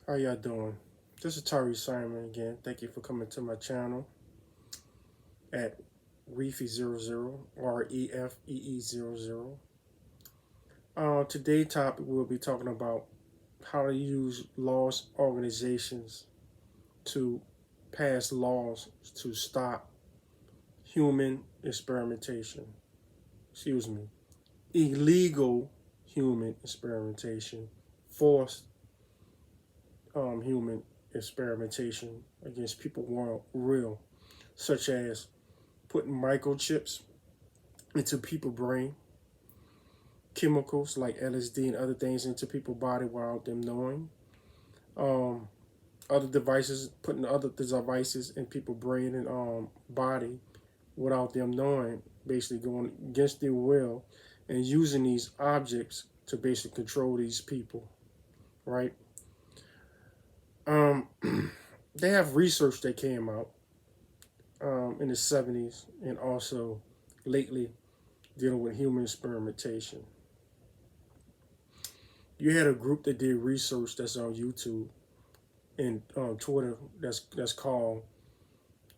How y'all doing? This is Tarref Simon again. Thank you for coming to my channel at Refee00, REFEE00. Today's topic we'll be talking about how to use laws organizations to pass laws to stop human experimentation. Excuse me. Illegal human experimentation, forced human experimentation against people weren't real, such as putting microchips into people's brain, chemicals like LSD and other things into people's body without them knowing, um, other devices, putting other devices in people's brain and body without them knowing, basically going against their will and using these objects to basically control these people, right? Um, they have research that came out in the 70s and also lately dealing with human experimentation. You had a group that did research that's on YouTube and Twitter that's called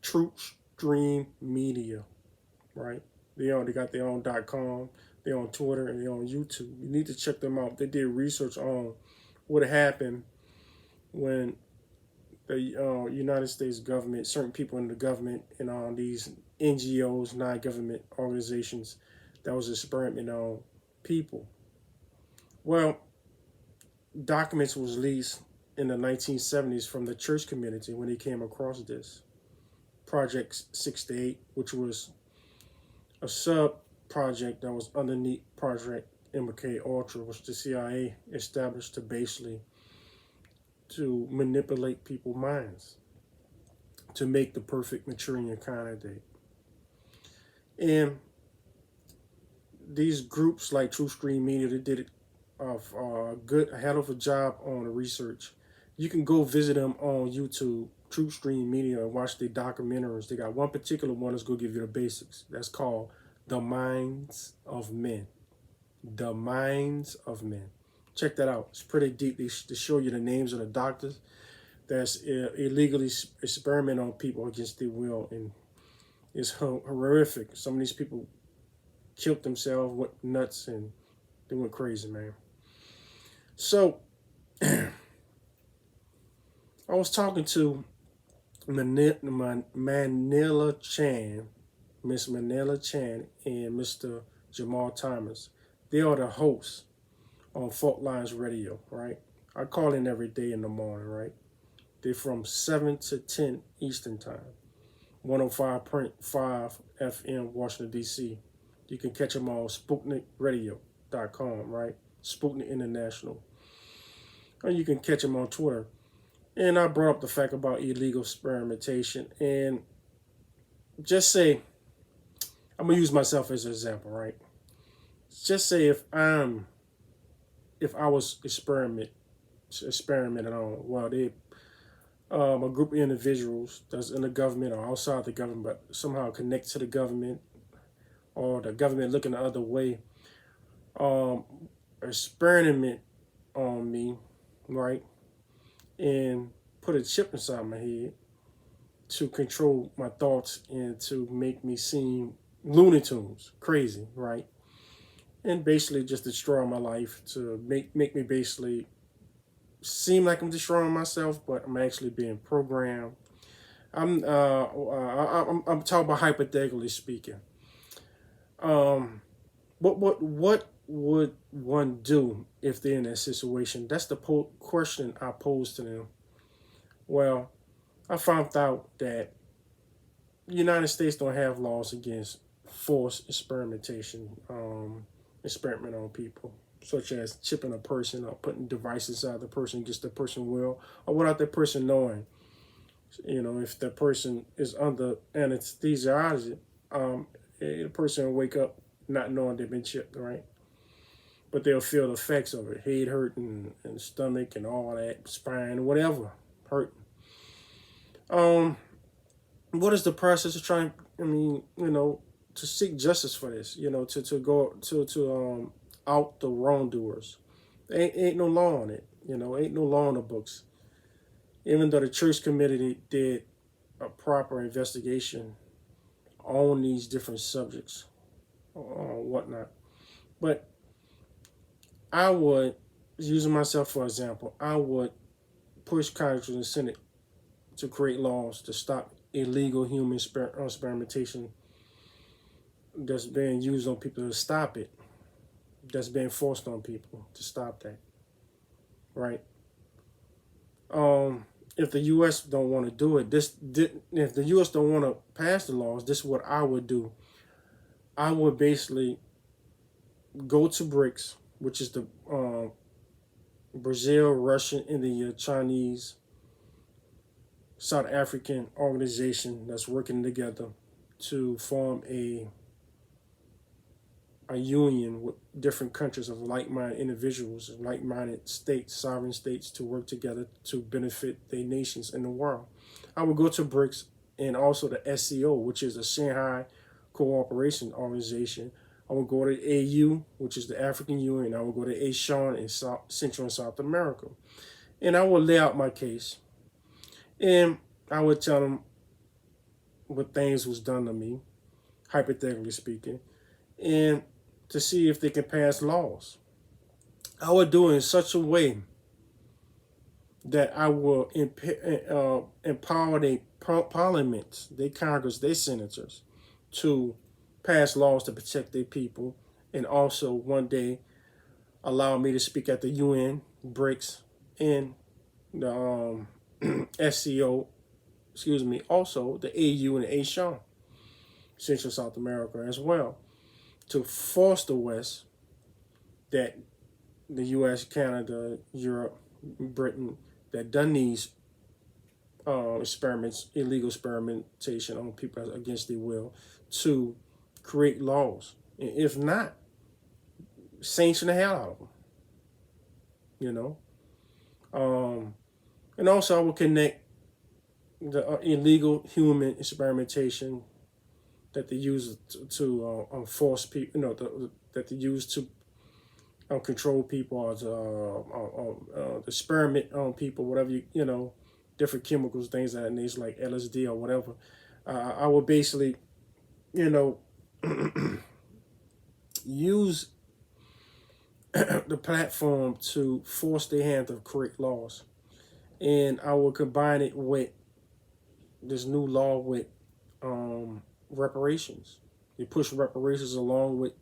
Truth Stream Media, right? They got their own .com, they're on Twitter, and they're on YouTube. You need to check them out. They did research on what happened when the United States government, certain people in the government, and on these NGOs, non-government organizations, that was experimenting on people. Well, documents was released in the 1970s from the church community when they came across this Project 68, which was a sub project that was underneath Project MK Ultra, which the CIA established to basically to manipulate people's minds to make the perfect Manchurian candidate. And these groups like True Stream Media, they did a hell of a job on the research. You can go visit them on YouTube, True Stream Media, and watch their documentaries. They got one particular one that's going to give you the basics. That's called The Minds of Men. The Minds of Men. Check that out. It's pretty deep. They show you the names of the doctors that's illegally experiment on people against their will, and it's horrific. Some of these people killed themselves, went nuts, and they went crazy, man. So I was talking to Manila Chan, Miss Manila Chan, and Mr. Jamal Thomas. They are the hosts on Fault Lines Radio, right? I call in every day in the morning, right? They're from 7 to 10 Eastern Time, 105.5 FM, Washington, D.C. You can catch them on SputnikRadio.com, right? Sputnik International. And you can catch them on Twitter. And I brought up the fact about illegal experimentation. And just say, I'm going to use myself as an example, right? Just say if I was experimented on, well, a group of individuals that's in the government or outside the government, but somehow connect to the government, or the government looking the other way, experiment on me, right, and put a chip inside my head to control my thoughts and to make me seem Looney Tunes, crazy, right, and basically just destroy my life to make me basically seem like I'm destroying myself, but I'm actually being programmed. I'm talking about hypothetically speaking. What would one do if they're in that situation? That's the question I posed to them. Well, I found out that the United States don't have laws against forced experimentation, experiment on people, such as chipping a person or putting devices out of the person against the person will, or without the person knowing. You know, if the person is under anesthesia, the person will wake up not knowing they've been chipped, right? But they'll feel the effects of it, head hurting and stomach and all that, spine, whatever, hurting. What is the process of trying, to seek justice for this, to go to out the wrongdoers? Ain't no law on it, ain't no law in the books. even though the church committee did a proper investigation on these different subjects or whatnot. But I would, using myself for example, I would push Congress and the Senate to create laws to stop illegal human experimentation that's being used on people, to stop it, that's being forced on people, to stop that, right? If the U.S. don't want to do it, if the U.S. don't want to pass the laws, this is what I would do. I would basically go to BRICS, which is the Brazil, Russian, India, Chinese, South African organization that's working together to form a union with different countries of like-minded individuals, like-minded states, sovereign states, to work together to benefit their nations in the world. I would go to BRICS and also the SCO, which is the Shanghai Cooperation Organization. I would go to the AU, which is the African Union. I would go to ASEAN in Central and South America. And I would lay out my case. And I would tell them what things was done to me, hypothetically speaking, and to see if they can pass laws. I would do it in such a way that I will empower their parliaments, their Congress, their senators to pass laws to protect their people, and also one day allow me to speak at the UN, BRICS, and the SCO, also the AU and the ASEAN, Central South America as well, to force the West, that the US, Canada, Europe, Britain, that done these experiments, illegal experimentation on people against their will, to create laws. And if not, sanction the hell out of them. You know? And also I will connect the illegal human experimentation that they use to force people, that they use to control people, or to experiment on people, whatever different chemicals, things that nature, like LSD or whatever. I will basically, use the platform to force their hand to create laws, and I will combine it with this new law with reparations. You push reparations along with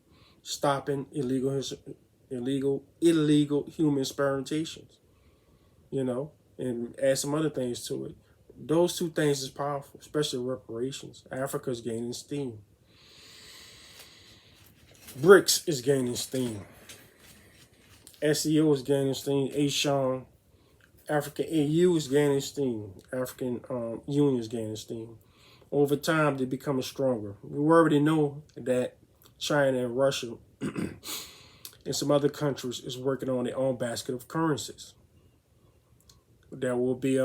stopping illegal human experimentations, and add some other things to it. Those two things is powerful, especially reparations. Africa is gaining steam. BRICS is gaining steam. SEO is gaining steam. ASEAN, African AU is gaining steam. African Union is gaining steam. Over time, they're becoming stronger. We already know that China and Russia and some other countries is working on their own basket of currencies that will be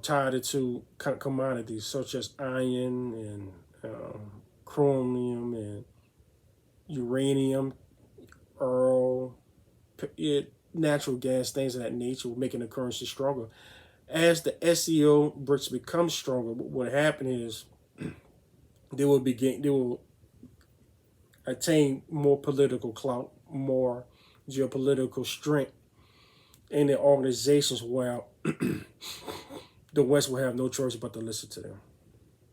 tied into commodities such as iron and chromium and uranium, oil, natural gas, things of that nature, making the currency stronger. As the SEO BRICS become stronger, what will happen is they will attain more political clout, more geopolitical strength in the organizations, where the West will have no choice but to listen to them.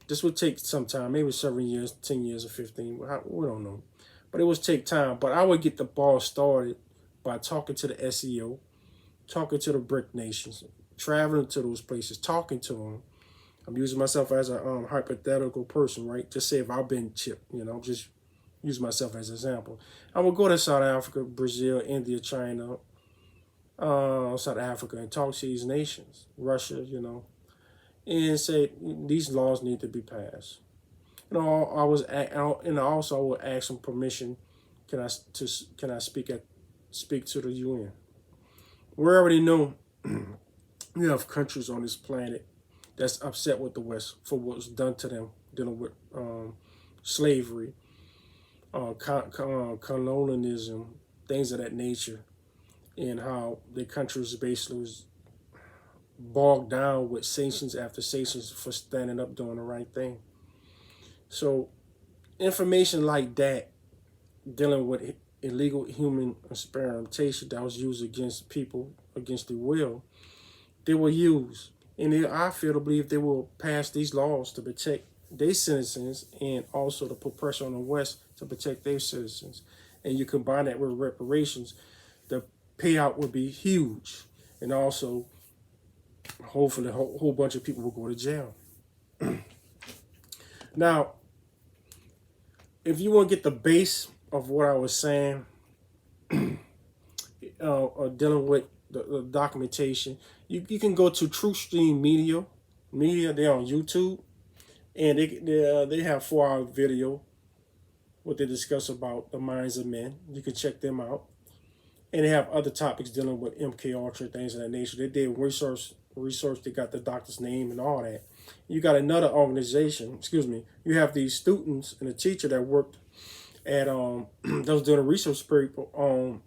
This will take some time, maybe 7 years, 10 years, or 15. We don't know. But it will take time. But I would get the ball started by talking to the SEO, talking to the BRIC nations, traveling to those places, talking to them. I'm using myself as a hypothetical person, right? Just say if I've been chipped, just use myself as an example. I would go to South Africa, Brazil, India, China, South Africa, and talk to these nations, Russia, and say these laws need to be passed. I also would ask some permission. Can I speak to the UN? We already know we have countries on this planet that's upset with the West for what was done to them, dealing with slavery, colonialism, things of that nature, and how the countries basically was bogged down with sanctions after sanctions for standing up doing the right thing. So information like that dealing with illegal human experimentation that was used against people against their will, they will use. And I feel to believe they will pass these laws to protect their citizens and also to put pressure on the West to protect their citizens. And you combine that with reparations, the payout would be huge. And also, hopefully, a whole bunch of people will go to jail. Now, if you want to get the base of what I was saying, dealing with the documentation, you can go to TruthStream Media. They're on YouTube, and they have 4-hour video what they discuss about the minds of men. You can check them out, and they have other topics dealing with MK Ultra, things of that nature. They did research. They got the doctor's name and all that. You got another organization. Excuse me. You have these students and a teacher that worked at that was doing a research paper on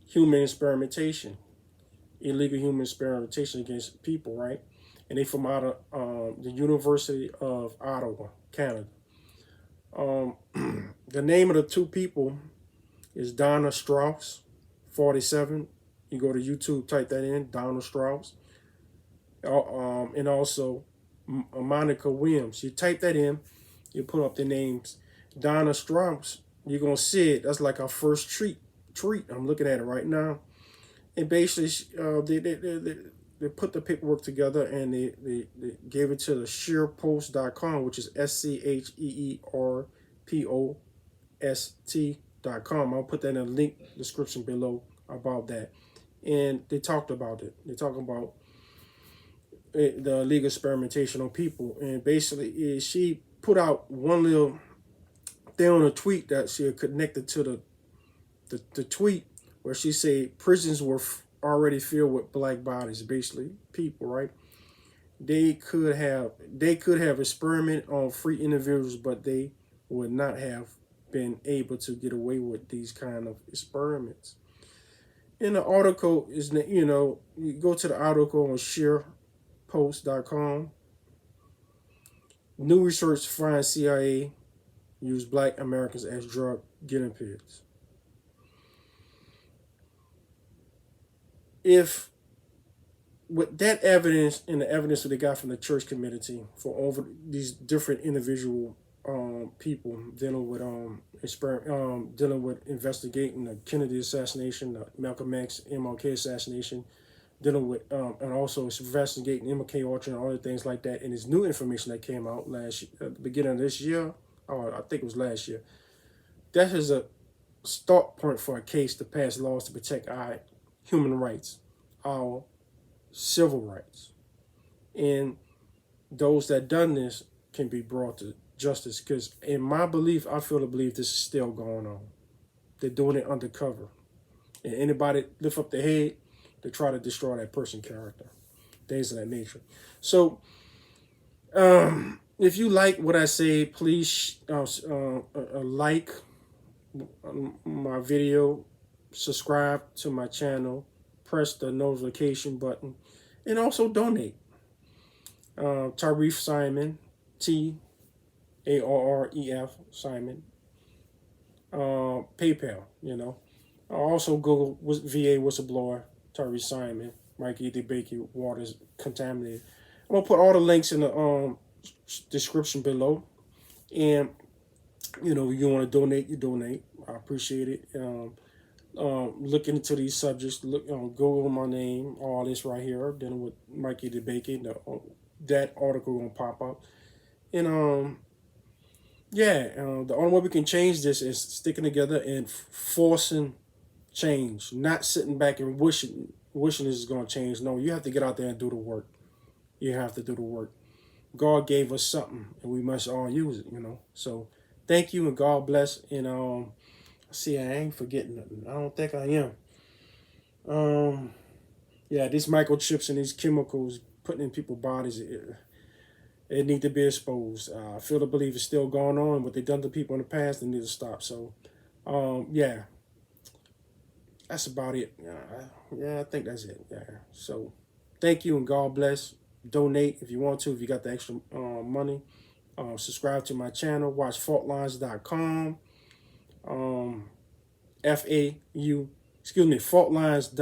human experimentation, illegal human experimentation against people, right? And they from out of the University of Ottawa, Canada. The name of the two people is Donna Strauss, 47. You go to YouTube, type that in, Donna Strauss. And also Monica Williams. You type that in, you put up the names. Donna Strauss, you're going to see it. That's like our first treat. I'm looking at it right now. And basically, they put the paperwork together and they gave it to the ScheerPost.com, which is SCHEERPOST.com. I'll put that in a link description below about that. And they talked about it. They talk about the illegal experimentation on people. And basically, she put out one little thing on a tweet that she had connected to the tweet where she said prisons were already filled with black bodies, basically people, right? They could have experiment on free individuals, but they would not have been able to get away with these kind of experiments. And the article is, you go to the article on ScheerPost.com. New research finds CIA use black Americans as drug guinea pigs. If with that evidence and the evidence that they got from the church community for over these different individual people dealing with investigating the Kennedy assassination, the Malcolm X, MLK assassination, dealing with and also investigating MLK Ultra and other things like that, and this new information that came out at the beginning of this year, or I think it was last year, that is a start point for a case to pass laws to protect our human rights, our civil rights. And those that done this can be brought to justice, because in my belief, I feel to believe this is still going on. They're doing it undercover. And anybody lift up their head, they try to destroy that person's character. Things of that nature. So, if you like what I say, please like my video, subscribe to my channel, press the notification button, and also donate. Tarref Simon, TARREF Simon. PayPal, Also Google VA Whistleblower Tarref Simon, Mikey DeBakey, water's contaminated. I'm gonna put all the links in the description below. And you want to donate, you donate. I appreciate it. Look into these subjects. Google my name, all this right here, dealing with Mikey DeBakey. That article gonna pop up. And the only way we can change this is sticking together and forcing change, not sitting back and wishing this is gonna change. No, you have to get out there and do the work. You have to do the work. God gave us something, and we must all use it. So thank you, and God bless. And see, I ain't forgetting nothing. I don't think I am. These microchips and these chemicals putting in people's bodies, it need to be exposed. I feel to believe it's still going on. What they done to people in the past, they need to stop. So, that's about it. Yeah, I think that's it. Yeah. So thank you and God bless. Donate if you want to, if you got the extra money. Subscribe to my channel. Watch faultlines.com. FAU, excuse me, Faultlines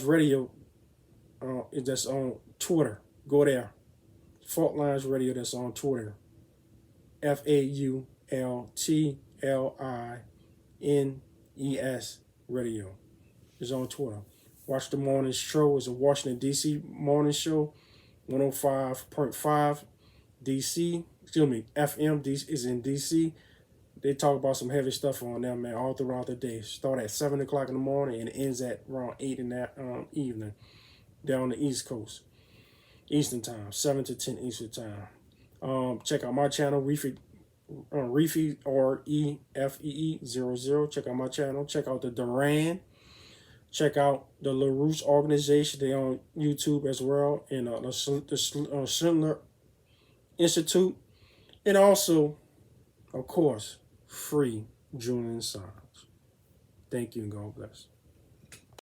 Radio. That's on Twitter. Go there. Faultlines Radio. That's on Twitter. FAULTLINES Radio is on Twitter. Watch the morning show. It's a Washington D.C. morning show. 105.5 D.C. Excuse me, FM is in D.C. They talk about some heavy stuff on there, man, all throughout the day. Start at 7 o'clock in the morning and ends at around 8 in the evening down on the East Coast. Eastern time, 7 to 10 Eastern time. Check out my channel, Refee, REFEE00. Check out my channel. Check out the Duran. Check out the LaRouche organization. They're on YouTube as well. And the Schindler Institute. And also, of course, free Julian Assange. Thank you and God bless.